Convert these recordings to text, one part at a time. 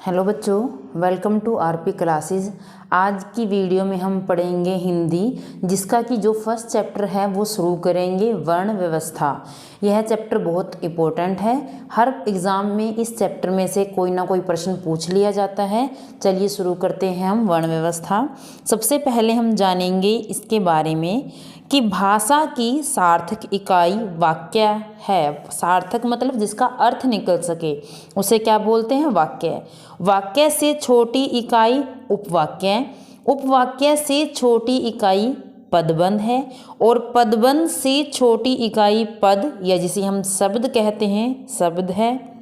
Hello बच्चों, welcome to RP classes. आज की वीडियो में हम पढ़ेंगे हिंदी, जिसका कि जो फर्स्ट चैप्टर है वो शुरू करेंगे वर्ण व्यवस्था। यह चैप्टर बहुत इम्पोर्टेंट है। हर एग्ज़ाम में इस चैप्टर में से कोई ना कोई प्रश्न पूछ लिया जाता है। चलिए शुरू करते हैं हम वर्ण व्यवस्था। सबसे पहले हम जानेंगे इसके बारे में कि भाषा की सार्थक इकाई वाक्य है। सार्थक मतलब जिसका अर्थ निकल सके, उसे क्या बोलते हैं? वाक्य। वाक्य से छोटी इकाई उपवाक्य, उपवाक्य से छोटी इकाई पदबंध है, और पदबंध से छोटी इकाई पद या जिसे हम शब्द कहते हैं शब्द है।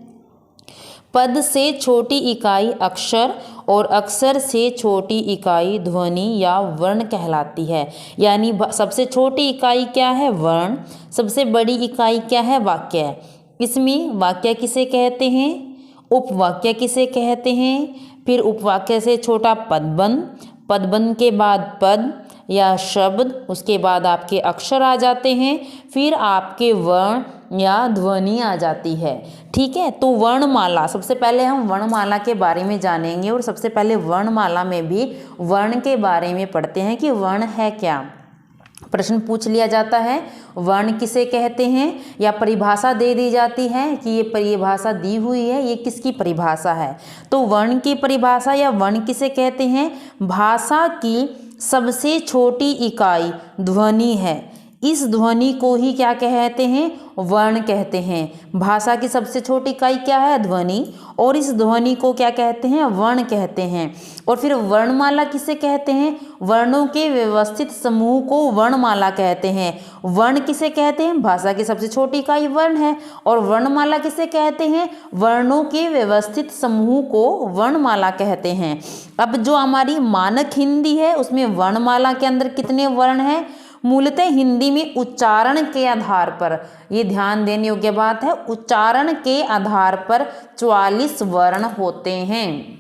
पद से छोटी इकाई अक्षर, और अक्षर से छोटी इकाई ध्वनि या वर्ण कहलाती है। यानी सबसे छोटी इकाई क्या है? वर्ण। सबसे बड़ी इकाई क्या है? वाक्य। इसमें वाक्य किसे कहते हैं? उपवाक्य किसे कहते हैं? फिर उपवाक्य से छोटा पदबंध, पदबंध के बाद पद या शब्द, उसके बाद आपके अक्षर आ जाते हैं, फिर आपके वर्ण या ध्वनि आ जाती है। ठीक है, तो वर्णमाला, सबसे पहले हम वर्णमाला के बारे में जानेंगे, और सबसे पहले वर्णमाला में भी वर्ण के बारे में पढ़ते हैं कि वर्ण है क्या। प्रश्न पूछ लिया जाता है वर्ण किसे कहते हैं, या परिभाषा दे दी जाती है कि ये परिभाषा दी हुई है, ये किसकी परिभाषा है। तो वर्ण की परिभाषा या वर्ण किसे कहते हैं? भाषा की सबसे छोटी इकाई ध्वनि है। इस ध्वनि को ही क्या कहते हैं? वर्ण कहते हैं। भाषा की सबसे छोटी इकाई क्या है? ध्वनि, और इस ध्वनि को क्या कहते हैं? वर्ण कहते हैं। और फिर वर्णमाला किसे कहते हैं? वर्णों के व्यवस्थित समूह को वर्णमाला कहते हैं। वर्ण किसे कहते हैं? भाषा की सबसे छोटी इकाई वर्ण है। और वर्णमाला किसे कहते हैं? वर्णों के व्यवस्थित समूह को वर्णमाला कहते हैं। अब जो हमारी मानक हिंदी है उसमें वर्णमाला के अंदर कितने वर्ण हैं? मूलतः हिंदी में उच्चारण के आधार पर, ये ध्यान देने योग्य बात है, उच्चारण के आधार पर 44 वर्ण होते हैं।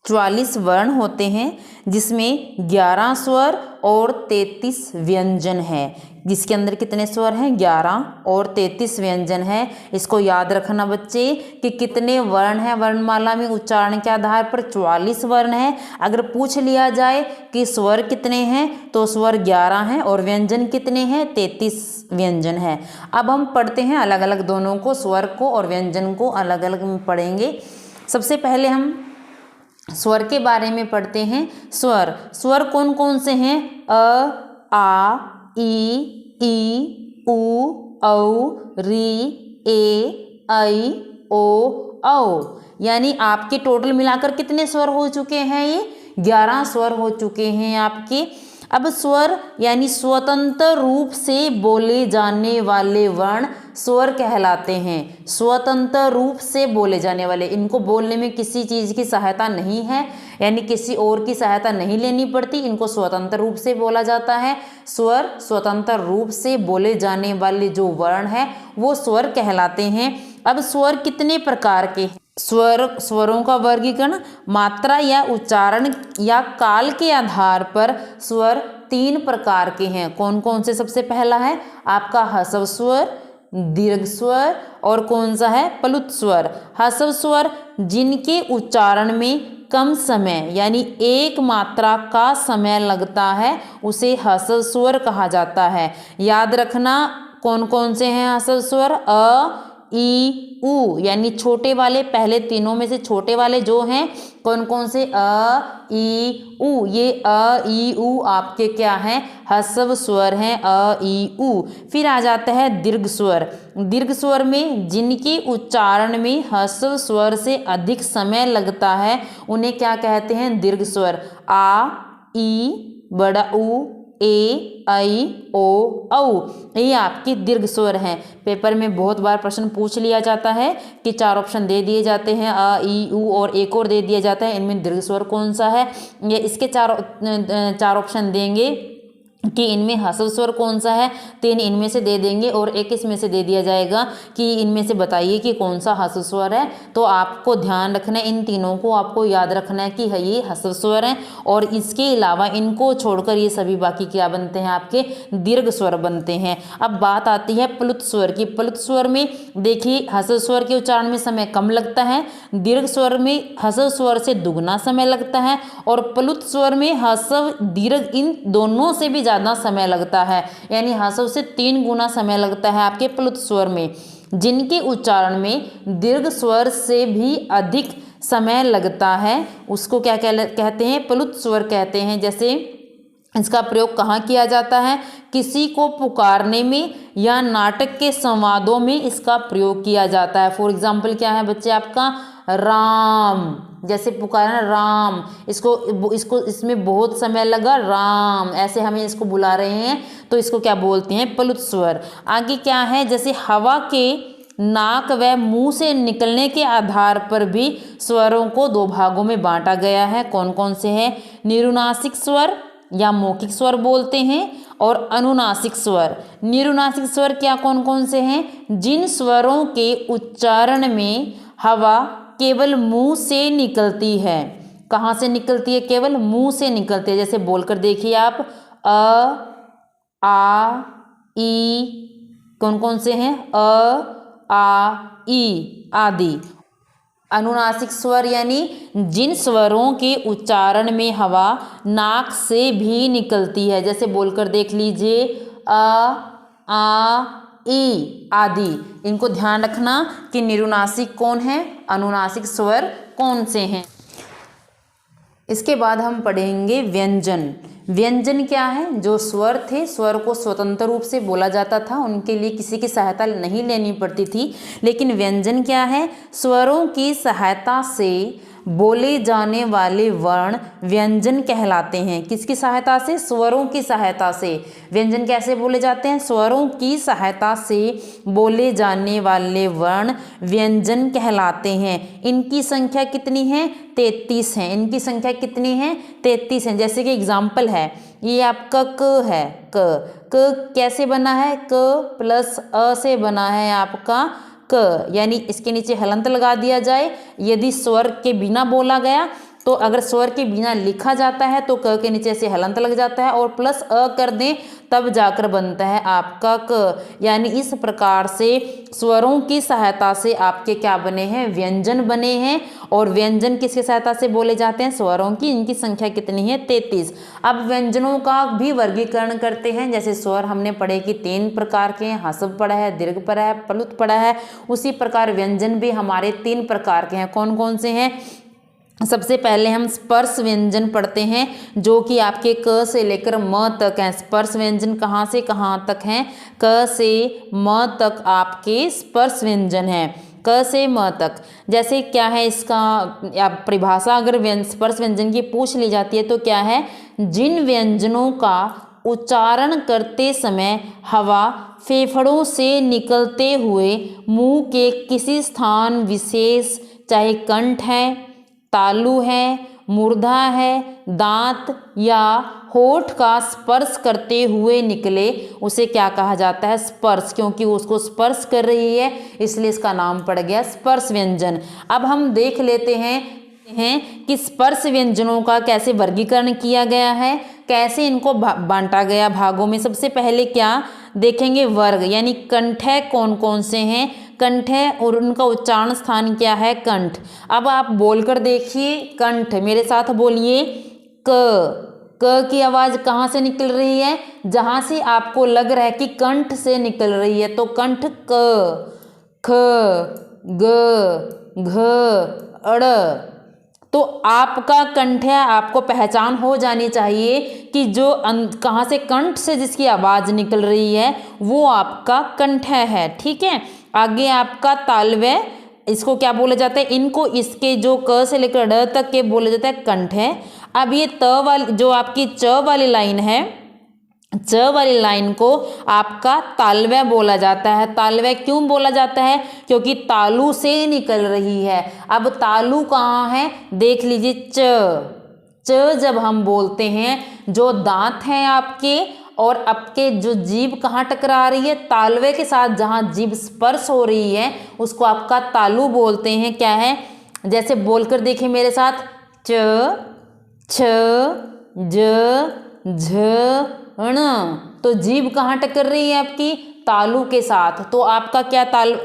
44 वर्ण होते हैं, जिसमें 11 स्वर और 33 व्यंजन है। जिसके अंदर कितने स्वर हैं? 11 और 33 व्यंजन है। इसको याद रखना बच्चे कि कितने वर्ण हैं वर्णमाला में। उच्चारण के आधार पर 44 वर्ण है। अगर पूछ लिया जाए कि स्वर कितने हैं, तो स्वर 11 हैं, और व्यंजन कितने हैं? 33 व्यंजन है। अब हम पढ़ते हैं अलग अलग, दोनों को, स्वर को और व्यंजन को अलग अलग पढ़ेंगे। सबसे पहले हम स्वर के बारे में पढ़ते हैं। स्वर, स्वर कौन कौन से हैं? अ, आ, ई, उ, औ, री, ए, ऐ, ओ, औ। यानी आपके टोटल मिलाकर कितने स्वर हो चुके हैं? ये 11 स्वर हो चुके हैं आपके। अब स्वर यानी स्वतंत्र रूप से बोले जाने वाले वर्ण स्वर कहलाते हैं। स्वतंत्र रूप से बोले जाने वाले, इनको बोलने में किसी चीज़ की सहायता नहीं है, यानी किसी और की सहायता नहीं लेनी पड़ती, इनको स्वतंत्र रूप से बोला जाता है। स्वर स्वतंत्र रूप से बोले जाने वाले जो वर्ण है वो स्वर कहलाते हैं। अब स्वर कितने प्रकार के हैं? स्वरों का वर्गीकरण मात्रा या उच्चारण या काल के आधार पर स्वर 3 प्रकार के हैं। कौन कौन से? सबसे पहला है आपका ह्रस्व स्वर, दीर्घ स्वर, और कौन सा है? प्लुत स्वर। ह्रस्व स्वर जिनके उच्चारण में कम समय यानी एक मात्रा का समय लगता है, उसे ह्रस्व स्वर कहा जाता है। याद रखना कौन कौन से हैं ह्रस्व स्वर? अ, ई, उ, यानी छोटे वाले, पहले तीनों में से छोटे वाले जो हैं कौन कौन से? अ, ई, उ। ये अ, ई, उ आपके क्या हैं? ह्रस्व स्वर हैं, अ, ई, उ। फिर आ जाता है दीर्घ स्वर। दीर्घ स्वर में जिनके उच्चारण में ह्रस्व स्वर से अधिक समय लगता है उन्हें क्या कहते हैं? दीर्घ स्वर। आ, ई, बड़ा उ, ए, ऐ, ओ, औ। ये आपके दीर्घ स्वर हैं। पेपर में बहुत बार प्रश्न पूछ लिया जाता है कि 4 ऑप्शन दे दिए जाते हैं, अ, ई, उ, और एक और दे दिया जाता है, इनमें दीर्घ स्वर कौन सा है? ये इसके 4 ऑप्शन देंगे कि इनमें ह्रस्व स्वर कौन सा है, 3 इनमें से दे देंगे और 1 इसमें से दे दिया जाएगा कि इनमें से बताइए कि कौन सा ह्रस्व स्वर है। तो आपको ध्यान रखना है, इन तीनों को आपको याद रखना है कि है ये ह्रस्व स्वर है, और इसके अलावा इनको छोड़कर ये सभी बाकी क्या बनते हैं, आपके दीर्घ स्वर बनते हैं। अब बात आती है प्लुत स्वर की। प्लुत स्वर में देखिए ह्रस्व स्वर के उच्चारण में समय कम लगता है, दीर्घ स्वर में ह्रस्व स्वर से दुगना समय लगता है, और प्लुत स्वर में ह्रस्व दीर्घ इन दोनों से भी ज़्यादा समय लगता है, यानी ह्रस्व से 3 गुना समय लगता है आपके प्लुत स्वर में। जिनके उच्चारण में दीर्घ स्वर से भी अधिक समय लगता है उसको क्या कहते हैं, प्लुत स्वर कहते हैं। जैसे इसका प्रयोग कहाँ किया जाता है, किसी को पुकारने में या नाटक के संवादों में इसका प्रयोग किया जाता है। फॉर एग्जाम्पल क्या है बच्चे आपका, राम, जैसे पुकारना राम, इसको इसमें बहुत समय लगा, राम, ऐसे हमें इसको बुला रहे हैं तो इसको क्या बोलते हैं, प्लुत स्वर। आगे क्या है, जैसे हवा के नाक व मुंह से निकलने के आधार पर भी स्वरों को 2 भागों में बांटा गया है। कौन कौन से हैं, निरुनासिक स्वर या मौखिक स्वर बोलते हैं, और अनुनासिक स्वर। निरुनासिक स्वर क्या कौन कौन से हैं, जिन स्वरों के उच्चारण में हवा केवल मुंह से निकलती है। कहाँ से निकलती है, केवल मुंह से निकलती है। जैसे बोलकर देखिए आप, अ, आ, ई, कौन कौन से हैं, अ, आ, ई आदि। अनुनासिक स्वर यानी जिन स्वरों के उच्चारण में हवा नाक से भी निकलती है। जैसे बोलकर देख लीजिए, अ, आ, ई आदि। इनको ध्यान रखना कि निरुनासिक कौन है, अनुनासिक स्वर कौन से हैं। इसके बाद हम पढ़ेंगे व्यंजन। व्यंजन क्या है, जो स्वर थे, स्वर को स्वतंत्र रूप से बोला जाता था, उनके लिए किसी की सहायता नहीं लेनी पड़ती थी। लेकिन व्यंजन क्या है, स्वरों की सहायता से बोले जाने वाले वर्ण व्यंजन कहलाते हैं। किसकी सहायता से, स्वरों की सहायता से। व्यंजन कैसे बोले जाते हैं, स्वरों की सहायता से बोले जाने वाले वर्ण व्यंजन कहलाते हैं। इनकी संख्या कितनी है, 33 है। इनकी संख्या कितनी है, 33 है। जैसे कि एग्जाम्पल है, ये आपका क है, क कैसे बना है, क प्लस अ से बना है आपका क, यानी इसके नीचे हलंत लगा दिया जाए। यदि स्वर के बिना बोला गया तो अगर स्वर के बिना लिखा जाता है तो क के नीचे से हलंत लग जाता है, और प्लस अ कर दें तब जाकर बनता है आपका क। यानी इस प्रकार से स्वरों की सहायता से आपके क्या बने हैं, व्यंजन बने हैं। और व्यंजन किसकी सहायता से बोले जाते हैं, स्वरों की। इनकी संख्या कितनी है, 33। अब व्यंजनों का भी वर्गीकरण करते हैं। जैसे स्वर हमने पढ़े कि 3 प्रकार के हैं, ह्रस्व पढ़ा है, दीर्घ पढ़ा है, प्लुत पढ़ा है। उसी प्रकार व्यंजन भी हमारे 3 प्रकार के हैं। कौन कौन से हैं, सबसे पहले हम स्पर्श व्यंजन पढ़ते हैं, जो कि आपके क से लेकर म तक हैं। स्पर्श व्यंजन कहाँ से कहाँ तक हैं, क से म तक आपके स्पर्श व्यंजन हैं, क से म तक। जैसे क्या है इसका परिभाषा, अगर स्पर्श व्यंजन की पूछ ली जाती है तो क्या है, जिन व्यंजनों का उच्चारण करते समय हवा फेफड़ों से निकलते हुए मुंह के किसी स्थान विशेष, चाहे कंठ है, तालु है, मूर्धा है, दांत या होठ का स्पर्श करते हुए निकले, उसे क्या कहा जाता है, स्पर्श। क्योंकि उसको स्पर्श कर रही है इसलिए इसका नाम पड़ गया स्पर्श व्यंजन। अब हम देख लेते हैं कि स्पर्श व्यंजनों का कैसे वर्गीकरण किया गया है, कैसे इनको बांटा गया भागों में। सबसे पहले क्या देखेंगे, वर्ग, यानी कंठ कौन कौन से हैं, कंठ है और उनका उच्चारण स्थान क्या है, कंठ। अब आप बोलकर देखिए, कंठ, मेरे साथ बोलिए, क की आवाज कहाँ से निकल रही है, जहां से आपको लग रहा है कि कंठ से निकल रही है, तो कंठ क, ख, ग, घ, अड़। तो आपका कंठ है, आपको पहचान हो जानी चाहिए कि जो कहाँ से, कंठ से जिसकी आवाज निकल रही है वो आपका कंठ है। ठीक है, आगे आपका तालव्य, इसको क्या बोला जाता है, इनको इसके जो क से लेकर ड तक के बोला जाता है कंठ है। अब ये त वाली, जो आपकी च वाली लाइन है, च वाली लाइन को आपका तालव्य बोला जाता है। तालव्य क्यों बोला जाता है, क्योंकि तालु से निकल रही है। अब तालु कहाँ है, देख लीजिए, च जब हम बोलते हैं, जो दांत हैं आपके और आपके जो जीभ कहाँ टकरा रही है, तालवे के साथ जहाँ जीभ स्पर्श हो रही है उसको आपका तालु बोलते हैं। क्या है, जैसे बोलकर देखिए मेरे साथ, च छ ज झ ण। तो जीभ कहाँ टकर रही है आपकी, तालु के साथ। तो आपका क्या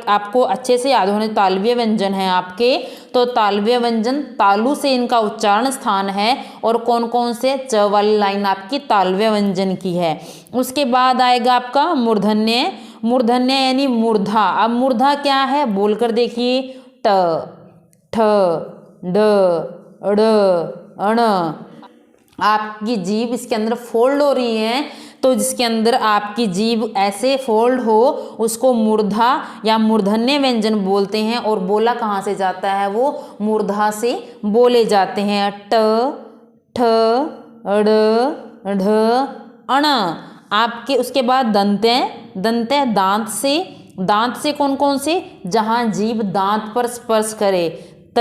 आपको अच्छे से याद होने, तालव्य व्यंजन है आपके। तो तालव्य व्यंजन तालु से इनका उच्चारण स्थान है। और कौन कौन से, च वाली लाइन आपकी तालव्य व्यंजन की है। उसके बाद आएगा आपका मूर्धन्य। मूर्धन्य यानी मूर्धा। अब मूर्धा क्या है, बोलकर देखिए, ट ठ ड ड़ अण। आपकी जीभ इसके अंदर फोल्ड हो रही है, तो जिसके अंदर आपकी जीभ ऐसे फोल्ड हो उसको मूर्धा या मूर्धन्य व्यंजन बोलते हैं। और बोला कहाँ से जाता है, वो मूर्धा से बोले जाते हैं। ट ठ ड ढ अण। आपके उसके बाद दंत्य। दंत्य दांत से कौन कौन से, जहाँ जीभ दांत पर स्पर्श करे, त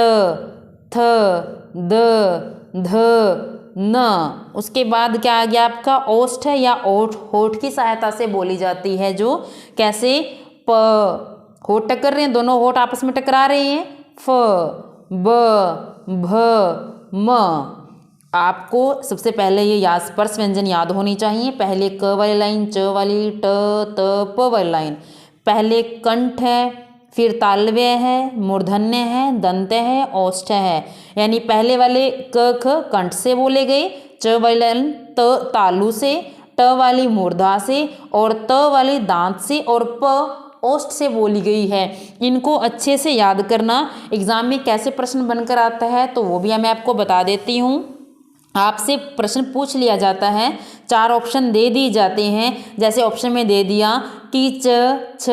थ द ध न। उसके बाद क्या आ गया आपका, ओष्ठ या ओठ। होठ की सहायता से बोली जाती है, जो कैसे, प, होठ टकर रहे हैं, दोनों होठ आपस में टकरा रहे हैं, फ ब भ म। आपको सबसे पहले ये स्पर्श व्यंजन याद होनी चाहिए। पहले क वाली लाइन, च वाली, ट त प वाली लाइन। पहले कंठ है, फिर तालव्य है, मूर्धन्य है, दंत्य है, ओष्ठ है। यानी पहले वाले क ख कंठ से बोले गए, च वाली लाइन त तालु से, ट वाली मूर्धा से, और त वाली दांत से, और प ओष्ठ से बोली गई है। इनको अच्छे से याद करना। एग्जाम में कैसे प्रश्न बनकर आता है तो वो भी मैं आपको बता देती हूँ। आपसे प्रश्न पूछ लिया जाता है, 4 ऑप्शन दे दिए जाते हैं। जैसे ऑप्शन में दे दिया कि च छ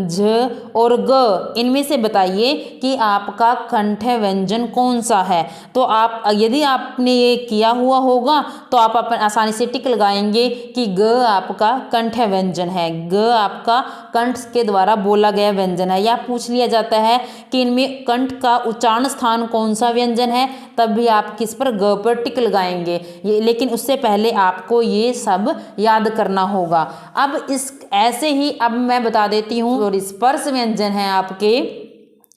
झ और ग, इनमें से बताइए कि आपका कंठ व्यंजन कौन सा है। तो आप यदि आपने ये किया हुआ होगा तो आप अपन आसानी से टिक लगाएंगे कि ग आपका कंठ व्यंजन है, ग आपका कंठ के द्वारा बोला गया व्यंजन है। या पूछ लिया जाता है कि इनमें कंठ का उच्चारण स्थान कौन सा व्यंजन है, तब भी आप किस पर, ग पर टिक लगाएंगे। ये लेकिन उससे पहले आपको ये सब याद करना होगा। अब इस ऐसे ही अब मैं बता देती हूँ, और स्पर्श व्यंजन है आपके,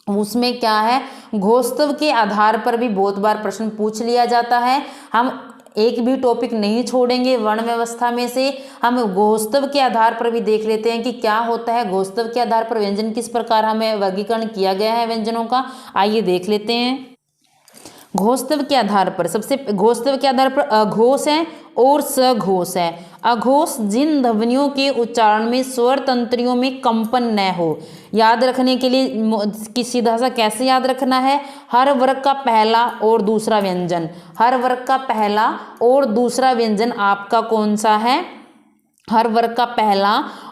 उसमें क्या है, घोस्तव के आधार पर भी बहुत बार प्रश्न पूछ लिया जाता है। हम एक भी टॉपिक नहीं छोड़ेंगे वर्ण व्यवस्था में से। हम घोस्तव के आधार पर भी देख लेते हैं कि क्या होता है, घोस्तव के आधार पर व्यंजन किस प्रकार हमें वर्गीकरण किया गया है व्यंजनों का, आइए देख लेते हैं। घोस्तव के आधार पर, सबसे घोस्तव के आधार पर अघोष है और सघोष है। अघोष जिन ध्वनियों के उच्चारण में स्वर तंत्रियों में कंपन न हो। याद रखने के लिए सीधा सा कैसे याद रखना है, हर वर्ग का पहला और दूसरा व्यंजन, हर वर्ग का पहला और दूसरा व्यंजन आपका कौन सा है, हर वर्ग का पहला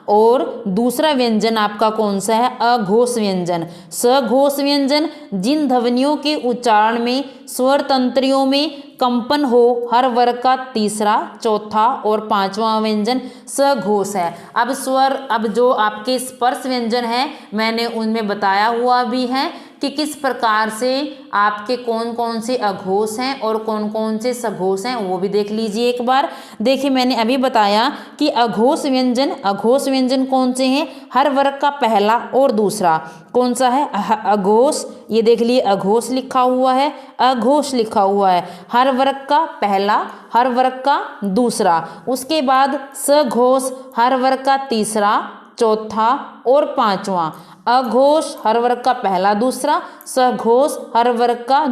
और दूसरा व्यंजन आपका कौन सा है, अघोष व्यंजन। सघोष व्यंजन जिन ध्वनियों के उच्चारण में स्वर तंत्रियों में कंपन हो, हर वर्ग का तीसरा, चौथा और पांचवा व्यंजन सघोष है। अब जो आपके स्पर्श व्यंजन है मैंने उनमें बताया हुआ भी है कि किस प्रकार से आपके कौन कौन से अघोष हैं और कौन कौन से सघोष हैं, वो भी देख लीजिए एक बार। देखिए मैंने अभी बताया कि अघोष व्यंजन कौन से हैं, हर वर्ग का पहला और दूसरा कौन सा है, अघोष। ये देख लिए अघोष लिखा हुआ है, अघोष लिखा हुआ है, हर वर्ग का पहला, हर वर्ग का दूसरा। उसके बाद सघोष हर वर्ग का तीसरा, चौथा और पांचवा। अघोष हर वर्ग का पहला दूसरा, सघोष हर वर्ग का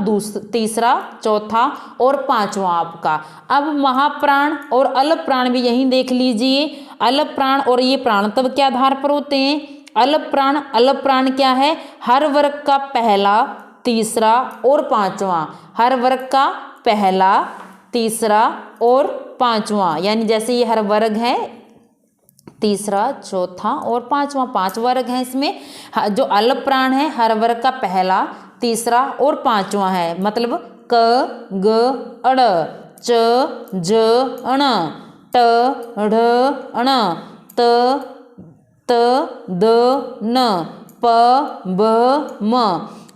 तीसरा, चौथा और पांचवा आपका। अब महाप्राण और अलप प्राण भी यहीं देख लीजिए। अलप प्राण और ये प्राणतव के आधार पर होते हैं। अलप प्राण क्या है, हर वर्ग का पहला, तीसरा और पांचवा, हर वर्ग का पहला, तीसरा और पांचवा। यानी जैसे ये हर वर्ग है, तीसरा, चौथा और पांचवा, 5 वर्ग हैं इसमें। जो अलप प्राण है हर वर्ग का पहला, तीसरा और पांचवा है। मतलब क ग अड़, च ज अण, ट ढ अण, त त द न, प ब म।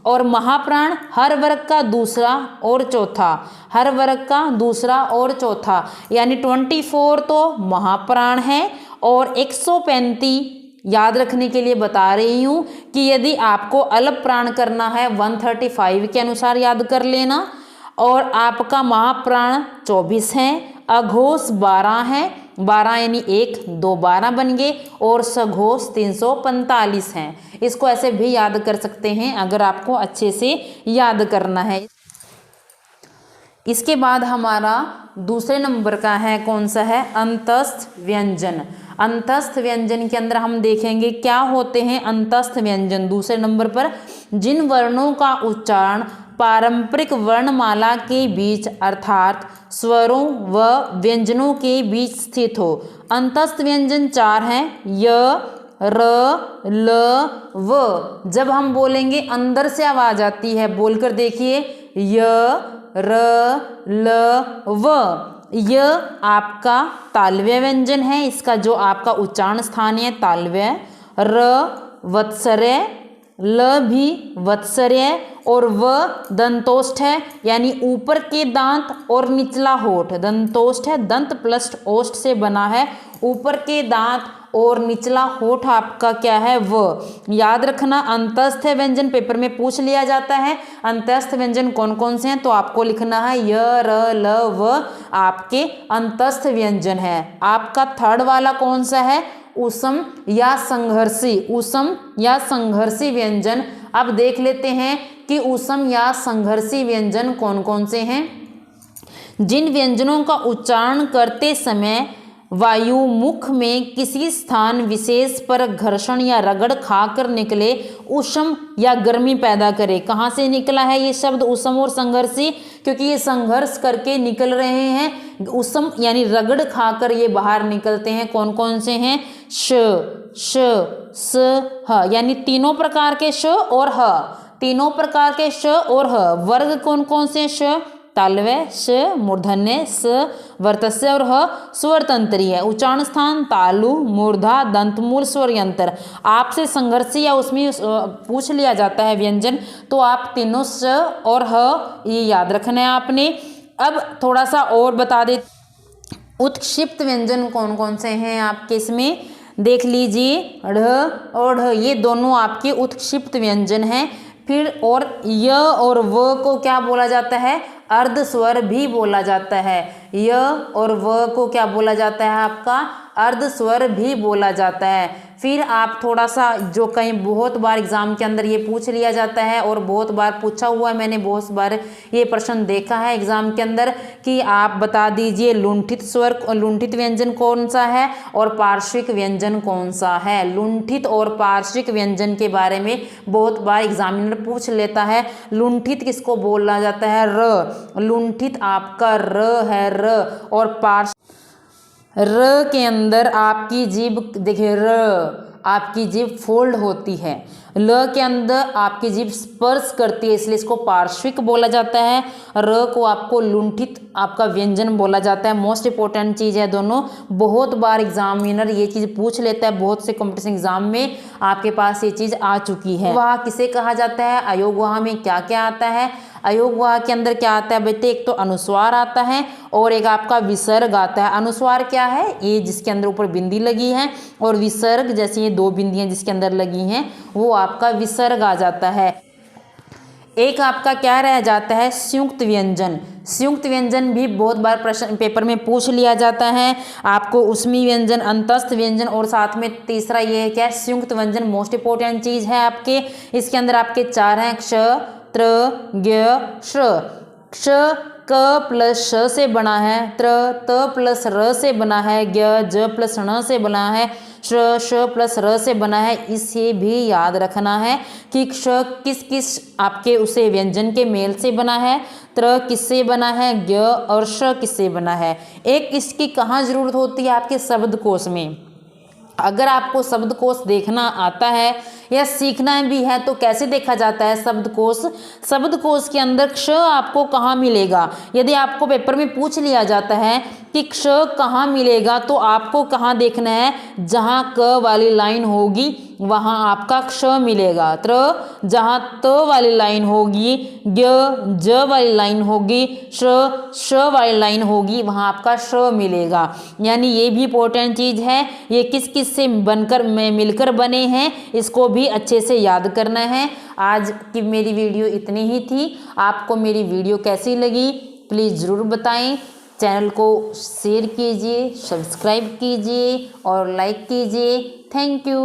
और महाप्राण हर वर्ग का दूसरा और चौथा, हर वर्ग का दूसरा और चौथा, यानी 24 तो महाप्राण है और 135 याद रखने के लिए बता रही हूँ कि यदि आपको अलग प्राण करना है 135 के अनुसार याद कर लेना। और आपका महाप्राण 24 है, अघोष 12 है, 12 यानी 1 2 12 बन गए, और सघोष 345 हैं। इसको ऐसे भी याद कर सकते हैं अगर आपको अच्छे से याद करना है। इसके बाद हमारा दूसरे नंबर का है, कौन सा है, अंतस्थ व्यंजन। अंतस्थ व्यंजन के अंदर हम देखेंगे क्या होते हैं अंतस्थ व्यंजन। दूसरे नंबर पर जिन वर्णों का उच्चारण पारंपरिक वर्णमाला के बीच अर्थात स्वरों व व्यंजनों के बीच स्थित हो। अंतस्थ व्यंजन 4 हैं, य, र, ल, व। जब हम बोलेंगे अंदर से आवाज आती है, बोलकर देखिए, य, र, ल, व। यह आपका तालव्य व्यंजन है, इसका जो आपका उच्चारण स्थान है तालव्य। र वत्सर्य, ल भी वत्सर्य, और व दंतोष्ठ है, यानी ऊपर के दांत और निचला होठ। दंतोष्ठ है, दंत प्लस ओष्ठ से बना है, ऊपर के दांत और निचला होठ आपका क्या है, व। याद रखना अंतस्थ व्यंजन पेपर में पूछ लिया जाता है। अंतस्थ व्यंजन कौन कौन से हैं, तो आपको लिखना है य, र, ल, व आपके अंतस्थ व्यंजन है। आपका थर्ड वाला कौन सा है, उसम या संघर्षी, उसम या संघर्षी व्यंजन। अब देख लेते हैं कि उसम या संघर्षी व्यंजन कौन कौन से हैं। जिन व्यंजनों का उच्चारण करते समय वायु मुख में किसी स्थान विशेष पर घर्षण या रगड़ खाकर निकले, उष्म या गर्मी पैदा करे। कहाँ से निकला है ये शब्द उष्म और संघर्षी, क्योंकि ये संघर्ष करके निकल रहे हैं। उष्म यानी रगड़ खाकर ये बाहर निकलते हैं। कौन कौन से हैं, श, श, स, ह, यानी तीनों प्रकार के श और ह, तीनों प्रकार के श और ह। वर्ग कौन कौन से, श तालव्य, श मूर्धन्य, स वर्तस्य और ह स्वर तंत्री है। उच्चारण स्थान तालु, मूर्धा, दंतमूल, स्वर यंत्र। आपसे संघर्षी या उसमें पूछ लिया जाता है व्यंजन, तो आप तीनों स और ह ये याद रखना है आपने। अब थोड़ा सा और बता दे, उत्क्षिप्त व्यंजन कौन कौन से हैं आपके इसमें देख लीजिए, ढ़ और ढ, ये दोनों आपके उत्क्षिप्त व्यंजन हैं। फिर और य और व को क्या बोला जाता है, अर्ध स्वर भी बोला जाता है। य और व को क्या बोला जाता है, आपका अर्ध स्वर भी बोला जाता है। फिर आप थोड़ा सा जो कहीं बहुत बार एग्जाम के अंदर ये पूछ लिया जाता है और बहुत बार पूछा हुआ है, मैंने बहुत बार ये प्रश्न देखा है एग्जाम के अंदर, कि आप बता दीजिए लुंठित स्वर, लुंठित व्यंजन कौन सा है और पार्श्विक व्यंजन कौन सा है। लुंठित और पार्श्विक व्यंजन के बारे में बहुत बार एग्जामिनर पूछ लेता है। लुंठित किसको बोला जाता है, र। लुंठित आपका र है, र। और र के अंदर आपकी जीभ देखिए, र आपकी जीभ फोल्ड होती है। ल के अंदर आपकी जीभ स्पर्श करती है, इसलिए इसको पार्श्विक बोला जाता है। र को आपको लुंठित आपका व्यंजन बोला जाता है। मोस्ट इंपॉर्टेंट चीज़ है दोनों, बहुत बार एग्जामिनर ये चीज़ पूछ लेता है। बहुत से कंपटीशन एग्जाम में आपके पास ये चीज़ आ चुकी है। वह किसे कहा जाता है, अयोग वह में क्या क्या आता है। अयोग वह के अंदर क्या आता है बेटे, एक तो अनुस्वार आता है और एक आपका विसर्ग आता है। अनुस्वार क्या है, ये जिसके अंदर ऊपर बिंदी लगी है, और विसर्ग जैसे ये दो बिंदियां जिसके अंदर लगी हैं वो आपका विसर्ग आ जाता है। एक आपका क्या रह जाता है, संयुक्त व्यंजन। संयुक्त व्यंजन भी बहुत बार प्रश्न पेपर में पूछ लिया जाता है आपको। उसमी व्यंजन, अंतस्थ व्यंजन और साथ में तीसरा ये है क्या, संयुक्त व्यंजन। मोस्ट इंपॉर्टेंट चीज है आपके। इसके अंदर आपके 4 हैं, क्ष, त्र, ज्ञ, श्र। क्ष क प्लस श से बना है, त्र त प्लस र से बना है, ज्ञ ज प्लस ण से बना है, श्र श प्लस र से बना है। इसे भी याद रखना है कि क्ष किस किस आपके उसे व्यंजन के मेल से बना है, त्र किससे बना है, ज्ञ और श किससे बना है। एक इसकी कहाँ जरूरत होती है, आपके शब्दकोश में। अगर आपको शब्दकोश देखना आता है या सीखना भी है तो कैसे देखा जाता है शब्दकोश। शब्दकोश के अंदर क्ष आपको कहाँ मिलेगा, यदि आपको पेपर में पूछ लिया जाता है कि क्ष कहाँ मिलेगा तो आपको कहाँ देखना है, जहाँ क वाली लाइन होगी वहाँ आपका क्ष मिलेगा। जहाँ त वाली लाइन होगी, ज वाली लाइन होगी, श वाली लाइन होगी, वहाँ आपका श मिलेगा। यानी ये भी इंपॉर्टेंट चीज़ है। ये किस किस से बनकर मिलकर बने हैं, इसको भी अच्छे से याद करना है। आज की मेरी वीडियो इतनी ही थी। आपको मेरी वीडियो कैसी लगी प्लीज़ ज़रूर बताएं। चैनल को शेयर कीजिए, सब्सक्राइब कीजिए और लाइक कीजिए। Thank you.